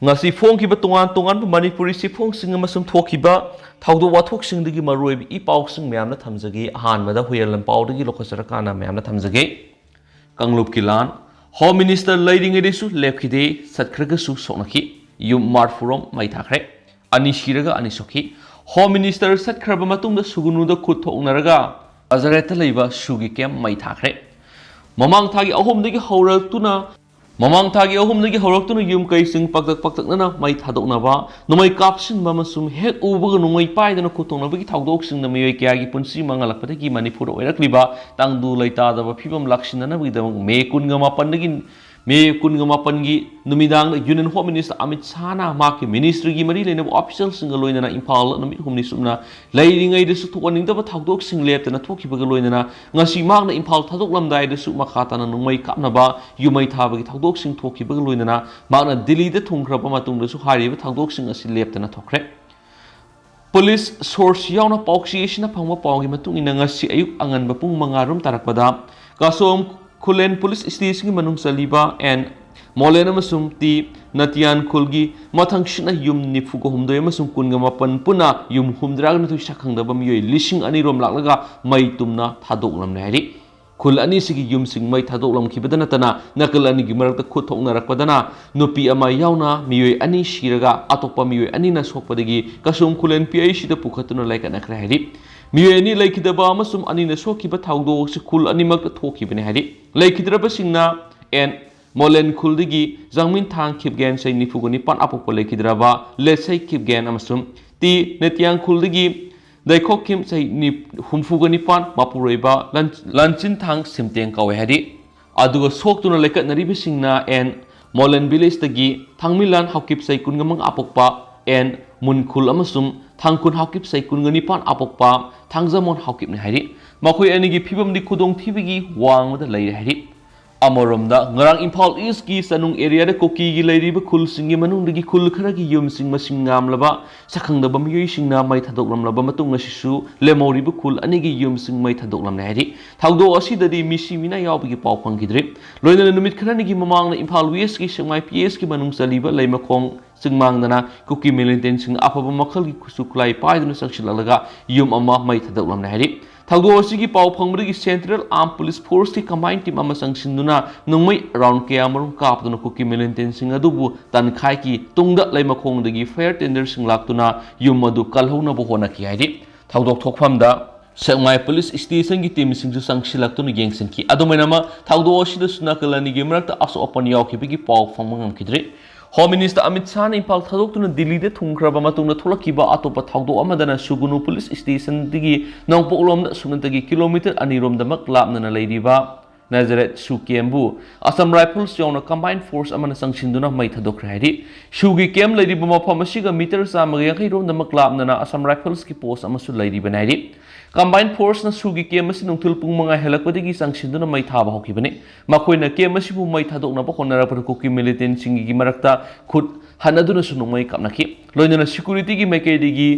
ngasi phongkiba tongan tongan Manipuri sifhongsing amasum thokiba thawdo wathoksingdagi maroib I pausing mayamna thamjagi ahanmada huyalam paudagi lokhasarakana mayamna thamjagi Kanglub Kilan Home Minister leiringedesu lepkhide satkhraga su soknaki yum marfurom mai thakre ani shiraga ani sokhi Home Minister satkhraба matungda Suganu da khut thoknaraga Najarat leiba sugi kem mai thakre mamang thagi ahomdagi hauratuna Mamang thagi ahomdagi hauratuna yum kaising paktak mai thadoknaba nomai kapsin mamasum hek ubaga nomai paidana khutoknabagi thawdoksing na miyoi kyagi punsi mangalakpadagi Manipur oirakliba tangdu leitadaba phibam lakshinanabagidamag me kunga mapandagi me kunga mapangi numidang Union Home Minister Amit Sana maki ministry gi mari lena official singa loinana Impal namit humni sumna leiringai desu thokaningdaba thawdoksing leptana thokibaga loinana ngasi magna Impal thadoklamdai desu makhatana numai kapnaba yumai thabagi thawdoksing thokibaga loinana magna Delhi de thungkraba matungdasu hariba thawdoksing asi leptana thokre Police source yauna pauksiyesina phangba pawgi matungina ngasi ayuk anganba pung mangarum tarakpada kasom Kulen Police Station manung saliba and Molena masum ti Natian Kulgi matangshina yum nifugo humdoy masum kunga mapan puna yum humdrag natu shakhangda bamyoy lishing ani rom laklaga mai tumna thadoklam nahri Kul ani sigi yum sing mai thadoklam khibadana tana nakal ani gi marakta khut thoknarakpadana nupi ama yauna miyoy ani shiraga atokpa miyoy ani na sokpadagi kasum kulen pi sida pukhatuna laikana khri Miyeni laikidaba amasum anina sokiba thawdo sikul animak thokibane hari laikidraba singna and molen kuldigi jangmin thang khibgen sai nifugoni pan apokpo laikidraba lesai khibgen amasum ti netyang kuldigi daikhokim sai ni humfugoni pan mapuroiba lanchin thang simteng kawe hari aduga soktuna laikat nariba singna and molen village tagi thangmilan hakip sai kungamang apokpa and munkul amasum thangkun hakip sai kungani pan apokpa thangzamon hakip ne hari makoi anigi phibam di khudong thibigi wangda lai hari amoromda ngarang Impal East ki sanung area da koki gi lairiba khul singi manung digi khul khara gi yum sing masing ngamlaba sakhangda bam yoi singna mai thadoklam laba matung asisu lemori bu khul anigi yum sing mai thadoklam ne hari thawdo asidadi misi mina yawbigi paw phangidri loina numit kharani gi mamang na Impal West ki singmai PS ki manung saliba leimakhong singmangdana kuki militant sing afaba makhal gi kusuklai paiduna sakshilalaga yum ama mai thadoklam ne hari Thawdo asigi paw phangmrigi Central Armed Police Force ki combined team ama sangsinduna nungmai round kaya marum kapduna kuki militant sing adubu tankhai ki tungda leimakhongdagi fair tender sing laktuna yum adu kalhona bo hona ki haidi thawdok thokphamda Sengmai Police Station ki team sing ju sangsilaktuna yengsin ki adumainama thawdo asida suna kalani gi marakta aso open yawkibigi paw phangmangam kidri Home Minister Amit Sana Impal thadokuna Delhi de thungkraba matungna tholakiba atopa thawdo amadana Suganu Police Station digi nongpoklomda sunantagi kilometer aniromda mak lapnana leiriba Najarat Sukembu Assam Rifles yawna combined force amana sangsinduna mai thadokra hari Sugi kem leiriba mafam asiga meter samagi yakhiromda mak lapnana Assam Rifles ki post amasu leiriba nairi Combined force na sugi kem asi nungthul pung mga helakpadagi sangsinduna mai thaba hokibane makoina kem asi bu mai thadokna ba khonarapra kuki militant singi gi marakta khut hanaduna sunumai kapnaki loinana security gi mekaidigi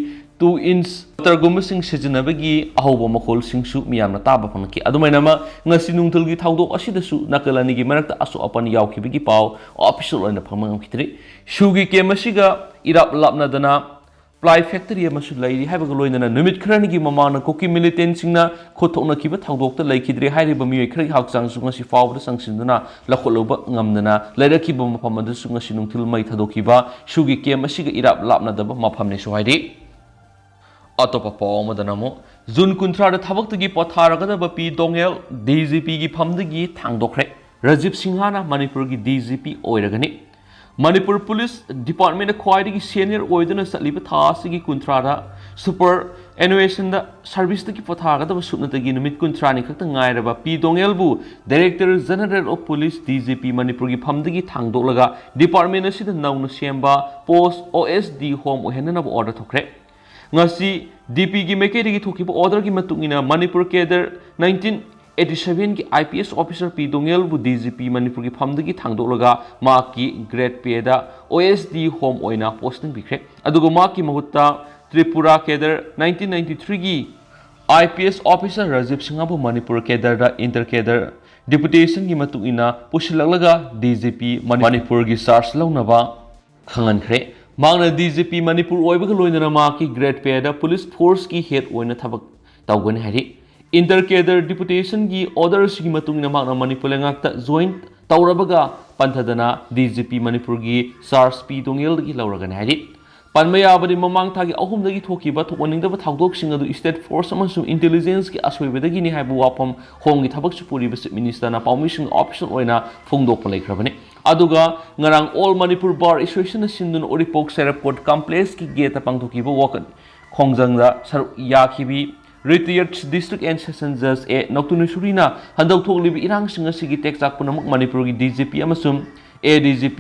2-inch targum sing sijinabagi ahoba makol singsu miyamna taba phangki adumainama ngasi nungthul gi thawdok asidasu nakalani gi marakta aso apan yawkibigi paw official oina phangmang khitri sugi kem asiga irap lapna dana Ply factory amasu lairi haibaga loinana numit kharanigi mamana koki militant singna khothokna kiba thawdokta laikidri hairiba miyoi khari hakchang su ngasi fawda sangsinduna lakholoba ngamnana lairakiba mafam adu su ngasi nungthil mai thadokiba sugi kem asiga irap lapna daba mafamne su hairi atopa paw madanamo June 18 da thabaktagi potharagadaba pi dongel DGP gi phamdagi thangdokre Rajiv Singhana Manipur gi DGP oiragani Manipur Police Department khwaidagi senior oidana satliba thasigi kuntrada super annuation da service tagi pothagadaba supnatagi numit kuntrani khakta ngairaba pi dongelbu Director General of Police DGP Manipur gi phamdagi thangdolaga department asida nauna semba post OSD home ohenana order thokre ngasi DP gi mekeri gi thokiba order gi matungina Manipur Kader 1987 ki IPS officer P Dongel bu DGP Manipur ki phamdagi thangdolaga ma ki grade pay da OSD home oina posting bikre adugo ma ki mahutta Tripura Kader 1993 ki IPS officer Rajiv Singh bu Manipur Kader da inter Kader deputation ki matungina pushilaglaga DGP Manipur ki charge launaba खंगनख्रे मांगना DGP Manipur ओइबग लोइनना माकी grade पेदा police force की head ओइना थबक तौगन हैरि inter cadre deputation की order सिगी मतुंगना मांगना Manipur लेंगाक्ता joint तौरबगा पंथदना DGP Manipur की SARS P दोंगेल की लौरगन हैरि पनमयाबदि ममांग थागी अहुमदगी थोकीबा थोकनिंगदबा थागदोकसिंग अदु state force अमसुम intelligence की असोइबदगी नि हाइबु वाफम होंगी थबक सुपुरिबा चीफ मिनिस्टरना पाउमिशन ऑप्शन ओइना फोंगदोकप लेख्रबने अदुगा ngarang all Manipur bar association sindun oripok seraport complex ki gate pangthokiba wakan khongjangda saru yakhibi retired district and session judge e noktuni surina handau thoklibi irang singa sigi teksak punamuk Manipur gi DGP amasum ADGP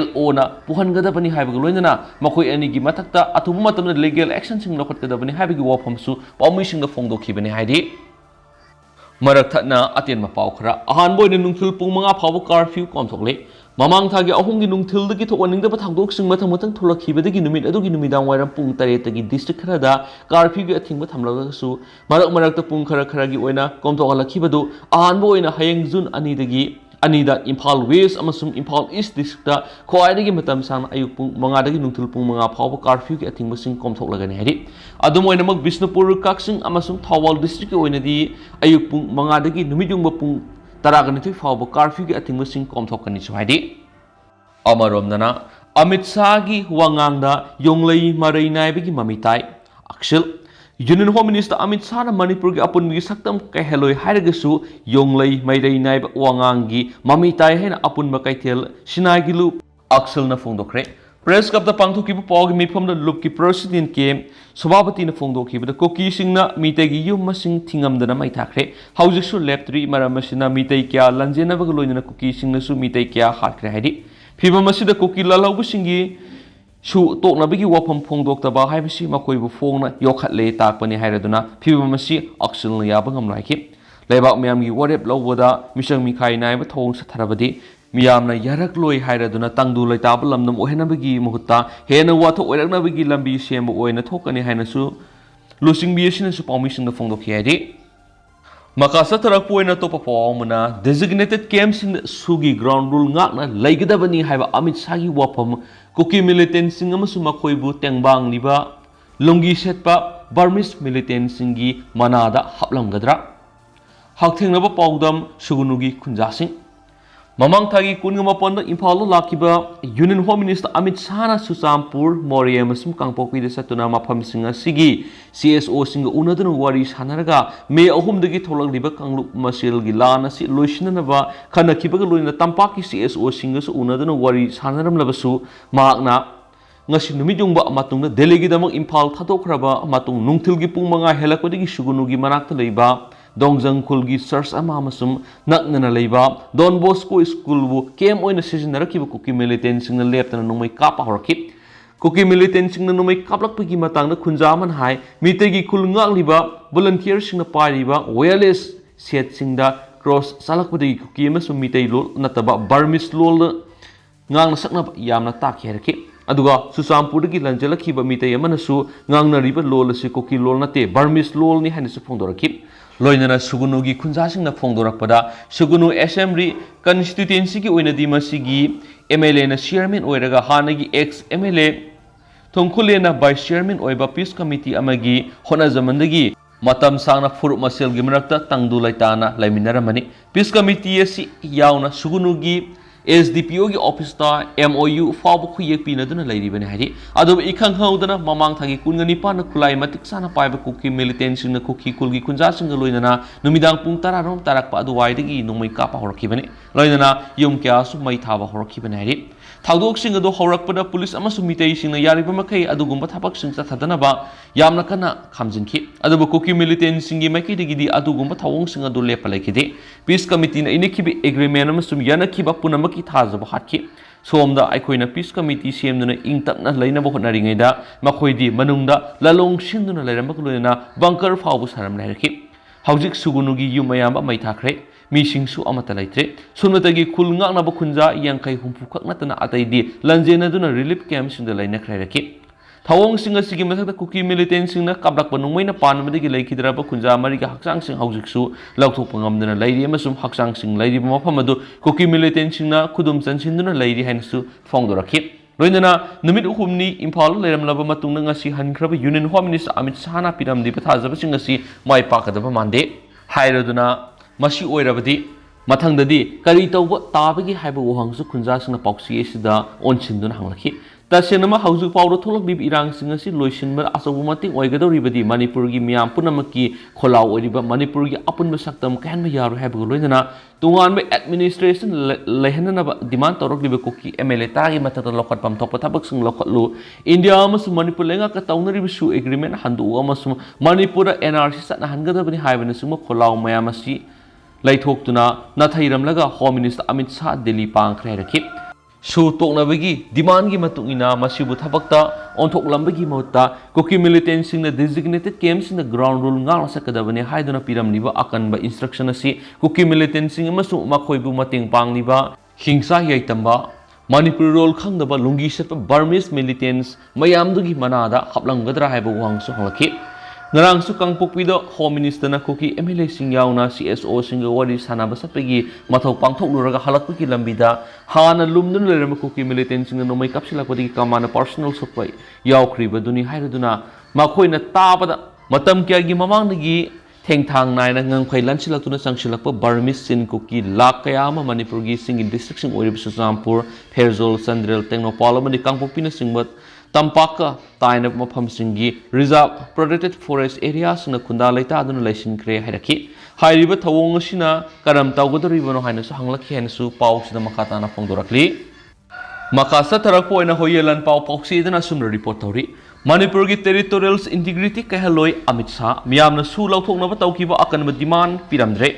LO na puhangadabani haibag loinana makoi ani gi mathakta athubu matamna legal action sing lokhatgadabani haibagi wafamsu pawmising da phongdokhibani haidi marak thatna aten ma paw khara ahan boina nungthil pung manga phaw curfew komthokle mamang thagi ahumgi nungthil dagi thokwaningda bathagdok sing mathang mathang thulakibadagi numit adugi numidang wairam pung 8 tagi district khara da curfew gi athingba thamlaga su marak ta pung khara khara gi oina komthokalakibadu ahan boina hayeng jun ani dagi anida Imphal West amasum Imphal East district da khwaidagi matam sang ayuk pung manga dagi nungthil pung manga phaw curfew gi athingba sing komthoklagani hari adum oina mak Bisnupur Kaksing amasum Thawal district oina di ayuk pung manga dagi numijungba pung taraganithoi fawba curfew gi athingba sing komthokani chu haidi amaromdana Amit Shah gi wangangda yonglei marai naibagi mamitai akshil Union Home Minister Amit Shah na Manipur gi apun gi saktam kai heloi hairagasu yonglei marai naib wangangi mamitai hena apun makaithel sinagilu akshil na phongdokre press cup da pangthokibu pawgi mifamda loop ki president ke sabapati na phongdokibada koki singna mitei gi yum masing thingamdana mai thakre haujisu leptri maramasina mitei kya lanjena bag loinana koki singna su mitei kya hatkre haidi phibamasida koki lalaubu singi su toknabigi wafam phongdoktaba haibasi makoibu phongna yokhatle takpani hairaduna phibamasi action yaba ngamlaiki leibak myamgi warep lawboda misang mikhai naiba thong satharabadi miyamna yarak loi hairaduna tangdu laitaba lamnam ohenabagi muhutta hena watho oiraknabagi lambi semba oina thokani hainasu lusingbi asina su permission da phongdokhi haidi makasa tarak poina topa pawmana designated camps in sugi ground rule ngakna laigadabani haiba Amit Shah gi wafam Kuki militant sing amasum makoibu tengbang liba lungi setpa Burmese militant singi manada haplamgadra hakthengnaba pawdam Suganu gi khunjasing mamang thagi kunga ponda Imphal lakiba Union Home Minister Amit Shah na Suchampur Moriya amasum kangpokpi da satuna mafam singa sigi CSO singa unaduna wari sanaraga me ahum dagi tholagliba kanglup masil gi lana si loisinanaba khanakibaga loina tampaki CSO singa su unaduna wari sanaram labasu maakna ngasi numijungba matungda delegidamang Imphal thadokhraba matung nungthilgi pung manga helakwadagi Suganu gi manakta leiba Dongjang Kulgi Church amasum naknana leiba Don Bosco School bu kem oina sizinarakiba kuki militant singna leptana nungmai kapa horakip kuki militant singna nungmai kaplakpagi matangda khunjaman hai mitegi khul ngagliba volunteer singna pariba wireless set singda cross salakpadagi kuki amasum mitei lol nataba Burmese lol ngangna sakna yamna takhi harakip aduga Suchampurdagi lanjalakhiba mitei amanasu ngangnariba lol asi kuki lol nate Burmese lol ni hainasu phongdorakip loinana Suganu gi khunjasingna phongdorakpada Suganu Assembly constituency gi oinadi masigi MLA na chairman oiraga hanagi ex MLA thongkhule na vice chairman oiba peace committee amagi honajamandagi matam sangna furup masel gi marakta tangdu laitana laiminaramani peace committee asi yauna Suganu gi SDPO gi office ta MOU fabu khuyek pinaduna lairibani hari adu ikhang haudana mamang thagi kungani pana kulai matik sana paiba kuki militant singna kuki kulgi kunja singa loinana numidang pung tara rom tarak pa adu waidagi nungmai kapa horakibani loinana yum kya su mai thaba horakibani hari thagdok sing adu horakpada police amasu mitei singna yariba makai adugumba thapak sing chathadana yamna kana khamjinki adu kuki militant singi makai digi adugumba thawong sing adu lepalaikide peace committee na inekibi agreement amasum yanakiba punama ki thajaba hatki somda aikoina peace committee semduna ingtapna lainaba hotnaringaida makoidi manungda lalong sinduna lairambakloina bunker fawbu saram lairki haujik Suganu gi yumayamba mai thakre misingsu amata laitre sunatagi khul ngaknaba khunja yangkai humpu khaknatana ataidi lanjenaduna relief camp singda lainakhrairaki thawong singa sigi mathakta kuki militant singna kablakpa nungmaina panmadagi laikhidraba khunja mariga haksang sing haujiksu lauthokpa ngamdana lairi amasum haksang sing lairi mafam adu kuki militant singna khudum chansinduna lairi hainasu phongdoraki loinana numit uhumni imphal leramlaba matungna ngasi hankraba union home minister Amit Shah na piramdi pathajaba sing ngasi mai pakadaba mande hairaduna masi oirabadi mathangdadi kari tawba tabagi haiba wahangsu khunja singna pauksi esida onchinduna hanglaki tasena hauju pawro tholok lib irang sing ngasi loisinba asabu mating oigadoribadi Manipur gi miyam punamaki kholau oiriba Manipur gi apunba saktam kanba yaru haiba loinana tungan be administration lehenna ba demand torok libe koki MLA tagi matata lokat pam thokpa thabak sing lokatlu India amasung Manipur lenga ka tawnari bisu agreement handu amasung Manipur NRC satna hangadabani haibana sing kholau mayamasi laithoktuna nathairamlaga Home Minister Amit Shah Delhi pangkhre rakhi su toknabagi demand gi matungina masibu thabakta onthoklambi mota koki militant sing na designated camps in the ground rule ngal sakadabani haiduna piramniba akanba instruction asi koki militant sing amasu makhoibu mating pangliba hingsa yaitamba Manipur role khangdaba lungi setpa Burmese militants mayamdugi manada haplanggadra haibu wangsu halaki ngarang su kangpokpido Home Minister na koki MLA sing yauna CSO sing wari sanaba satpagi mathau pangthok luraga halakpagi lambida hana lumdun lerama koki militant sing no mai kapsilakpadi kamana personal supply yaukriba duni hairaduna makhoina tabada matam kya gi mamangdagi thengthang naina ngangkhai lansilakuna sangsilakpa Burmese sin koki lak kayama Manipur gi sing district sing orib Suzampur Pherzol Sandrel Tengnopalam mani kangpokpina singbat Tampaka taina mafam singi reserve protected forest areas na khunda leita aduna laisin kre hairaki hairiba thawong asina karam tawgodoribano haina su hanglakhi haina su paw sida makata na phongdorakli makasa tarakpo ina hoyelan paw pauksi dana sumra report tawri Manipur gi territorial integrity kahaloi Amit Shah miyamna su lauthoknaba tawkiba akanba demand piramdre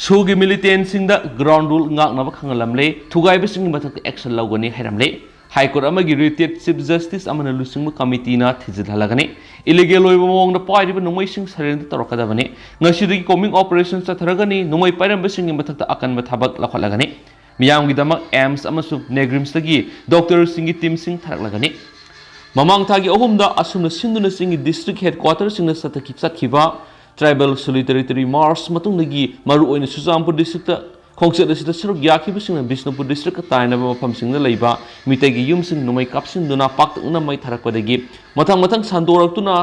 sugi militant singda ground rule ngaknaba khangalamle thugaiba singi mathak action lawgani hairamle High Court amagi retired Chief Justice amana lusingma committee na thijidhalagani illegal loiba mongna pairiba numai sing sarenda tarakadabani ngasidagi combing operations tatharagani numai pairamba singi mathakta akanba thabak lakhalagani miyamgi damak AIMS amasu negrims tagi doctor singi team sing tharaklagani mamang thagi ahumda asumna sinduna singi district headquarters singna sataki chatkiba tribal solidarity march matungdagi maru oina Suzampur district Khongset asida saruk yakiba singna Bishnupur district taina mafam singna leiba mitagi yum sing numai kapsinduna paktakna mai tharakpadagi mathang sandoraktuna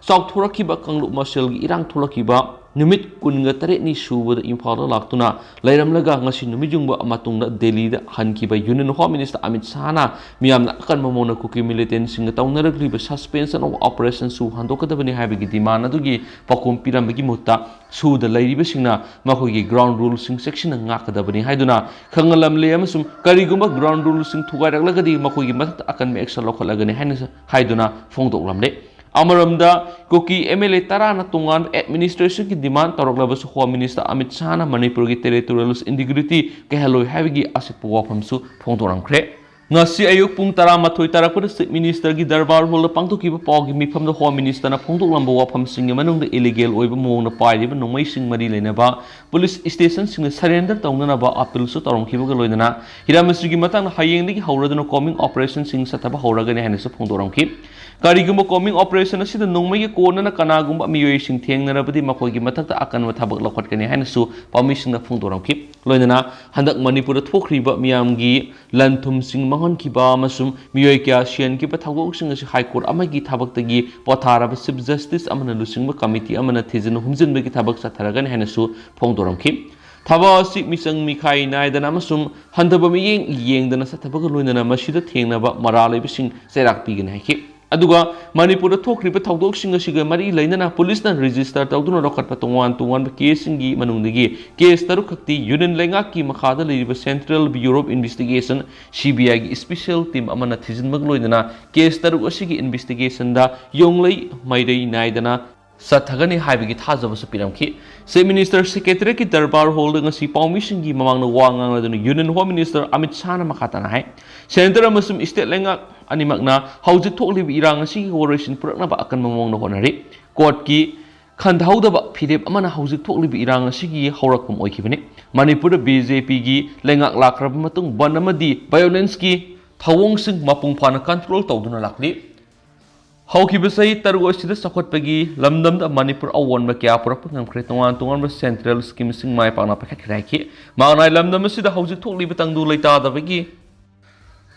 sauthorakiba kanglu marshal gi irang tholakiba numit kunga tare ni subada imphal laktuna lairamlaga ngasi numijungba amatungna Delhi da hankiba Union Home Minister Amit Shah na miyamna akan mamona koki militant sing tawnaragliba suspension of operation su handokadabani haibagi demand adugi pakum pirambagi mutta su da lairiba singna makogi ground rule sing section ngakadabani haiduna khangalamle amasum karigumba ground rule sing thugaraglagadi makogi mathak akan me action lokhalagani haiduna phongdoklamle Amaramda koki MLA tarana tungan administration ki demand toroklabasu Home Minister Amit Shah na Manipur gi territorial integrity kehaloi habigi asipwa wafamsu phongtorangkhre ngasi ayuk pung taramathoi tarakpada Chief Minister gi darbar hol pangthokiba pawgi mifamda Home Minister na phongtoklamba wafam sing manungda illegal oiba mongna pairiba nomai sing mari leinaba police station sing surrender tawnanaba appeal su tarongkhiba loinana hiramasri gi matang hayengdagi hauraduna combing operation sing sataba hauragani hainasu phongtorangkhi Karigumba combing operation asida nongmai kona na kanagumba miyoi sing thengnarabadi makoigi mathakta akanwa thabak lakhatkani hainasu permission na phongdoramki loinana handak Manipur thokriba miyamgi lanthum sing mangonkiba amasum miyoi kya sian ki pathagok sing asi High Court amagi thabaktagi potharaba Chief Justice amana lusingba committee amana thijin humjinbagi thabak satharagani hainasu phongdoramki Thaba si misang mikai naidana amasum handaba miyeng yengdana sathabaga loinana masida thengnaba maralaibising serak pigani haiki aduga Manipur thokriba thawdok sing asiga mari leinana police na register tawduna rokhatpa tungan case singi manungdagi case taru khakti union lenga ki makhada leiriba Central Bureau of Investigation CBI gi special team amana thijinmag loinana case taru asigi investigation da yonglei mairei naidana Sathagani haibigi thajabasu piramki Chief Minister Secretary ki darbar hol ngasi permission gi mamangna wangang laduna Union Home Minister Amit Shah na makhatana hai Center amasum state lenga animakna hauji thoklibi irang asi operation purakna ba akan mamongna honari court ki khandhaudaba phirep amana hauji thoklibi irang asi gi haurakpam oikibani Manipur BJP gi lengak lakrab matung ban amadi violence ki thawong sing mapung phana control tawduna lakli Haukibasai taru asida sakotpagi lamdam da Manipur awan ba kya purak ngamkhre tungan ba central scheme sing mai pakna pakhat khraiki maanai lamdam asida hauji thokli batang du leita da bagi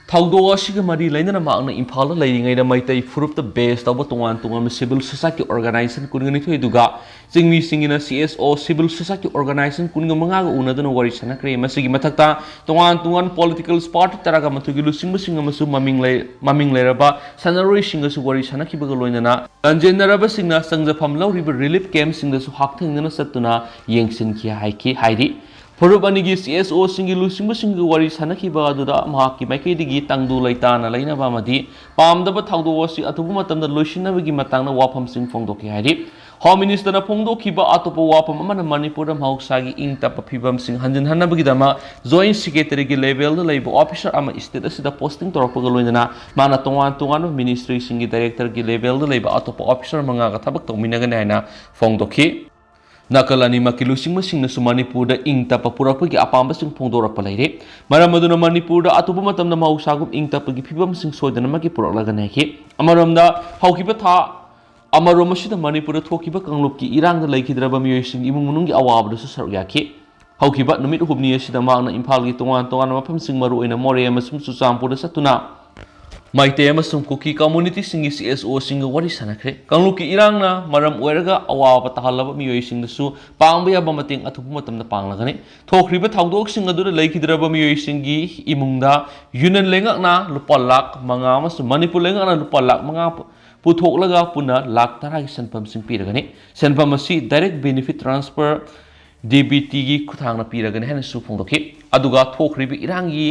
Thaudo asiga mari lainana maakna Imphal leiringaida maitai furupta base tauba tongan civil society organization kunngani thoi duga jingmi singina CSO civil society organization kunga mangaga unadana wari sanakre masigi mathakta tongan political party taraga mathugi lusingba singamasu maming leiraba sanaroi singasu wari sanakibaga loinana anjenaraba singna sangjafam lawriba relief camp singdasu hakthengna satuna yengsin ki haiki hairi Purubani CSO singilu singu wari sanaki baduda mahaki maikidigi tangdu laitana laina bamadi pamdaba thaudo wasi atubu matamda loishinabagi matangna wapam sing phongdoki hari Home Minister na phongdokiba atopo wapam amana Manipur mahoksagi ingtapa phibam sing hanjin hanabagi dama joint secretary gi level da leiba officer ama state asida posting torakpaga loinana mana tongan ministry singi director gi level da leiba atopo officer manga ga thabak tawminaga naina phongdoki Nakalani makilusing masing na Manipur da ing tapa purakpagi apamba sing phongdorakpa leire maramaduna Manipur da atuba matamna mahusagum ing tapagi phibam sing soidana magi puraklaga naiki amaramda haukiba tha amarom asida Manipur da thokiba kanglupki irang da leikidraba miyoi sing imung mununggi awabda su saruk yaki haukiba numit hubni asida maakna Imphal gi tongan mafam sing maru oina more amasum Chuchampur da satuna Maite amasum kuki community singi CSO singa wari sanakre kanglupki irangna maram oiraga awaba tahalaba miyoi singdasu pangba yaba mating athupu matamda panglagani thokriba thawdok sing adura leikidraba miyoi singi imungda yunan lengakna lupa lakh manga amasum Manipur lengakna lupa lakh manga puthoklaga puna lakh taragi sanpam sing piragani sanpam asi direct benefit transfer DBT gi khuthangna piragani hena su phongdoki aduga thokriba irangi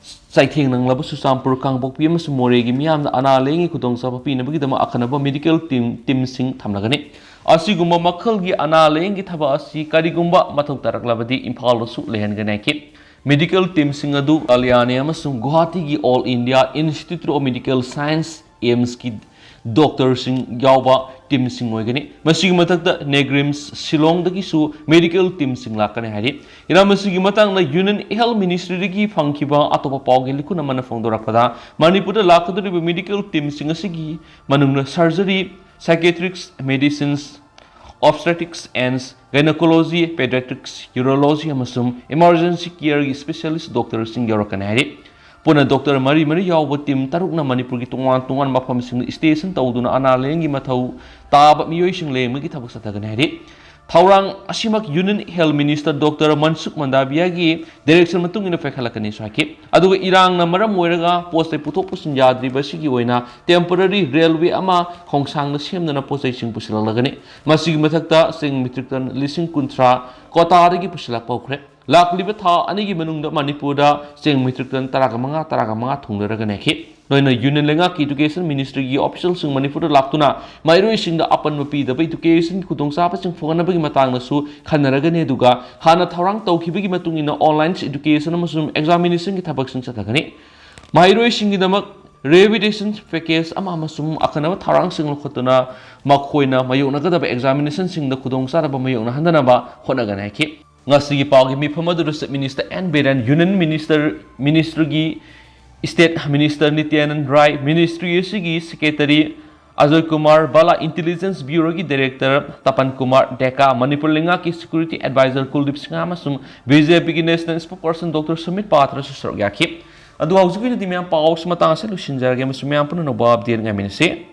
Saithing nang labu Chuchampur kangbok pi amasung moregi miyamna ana lengi Khudong chaba pinabagidama akhanaba medical team sing thamlagani asigumba makhalgi ana lengi thaba asi karigumba mathok taraklabadi Imphal su lehanganaki medical team sing adu Kalyani amasung Guwahati gi All India Institute of Medical Science AIMS ki doctor sing yawba team sing oigani masigi mathakta Negrims Shillong dagi su medical team sing lakane hari ira masigi matang na Union Health Ministry gi phangkiba atopa pawgi likuna mana phongdorakpada Manipur da lakaduri medical team sing asigi manungna surgery psychiatrics medicines obstetrics and gynecology pediatrics urology amasum emergency care gi specialist doctor sing yarakane hari Puna Dr. Mari yawa tim tarukna Manipur gi tungan mafam sing station tawduna ana lengi mathau taba miyoi sing lenggi thabak satagani hari Thaurang asimak Union Health Minister Dr. Mansuk Mandavia gi direction matung ina fekhalakani saki aduga irang na maram oiraga post puthok pusin yadriba sigi oina temporary railway ama khongsang na semna posai sing pusilalagani masigi mathakta sing metric ton lising kuntra kota gi pusilak paukre Lakliba tha anigi manungda Manipur da sing metric ton taraga manga thunglaraga neki noina Union lenga ki education ministry gi official sing Manipur da laktuna mairoi sing da apan mapi da education khudong sapa sing phogana bagi matang na su khanaraga ne duga hana thaurang tawkhibagi matungina online education amasum examination gi thabak sing chatagani mairoi sing gi damak revision package ama amasum akhanaba tharang sing khotuna makhoina mayona gadaba examination sing da khudong saraba mayona handana ba honaga neki Ngasigi pagi mi phamadu Minister N. Beran Union Minister gi State Minister Nityanand Rai Ministry asigi Secretary Ajoy Kumar Bala Intelligence Bureau gi Director Tapan Kumar Deka Manipur lenga ki Security Advisor Kuldip Singh amasung BJP gi National Spokesperson Dr. Sumit Patra su sorgyaki adu hausuki ni dimya paus matang sa lusinjarge masumya punu no bab dir ngaminse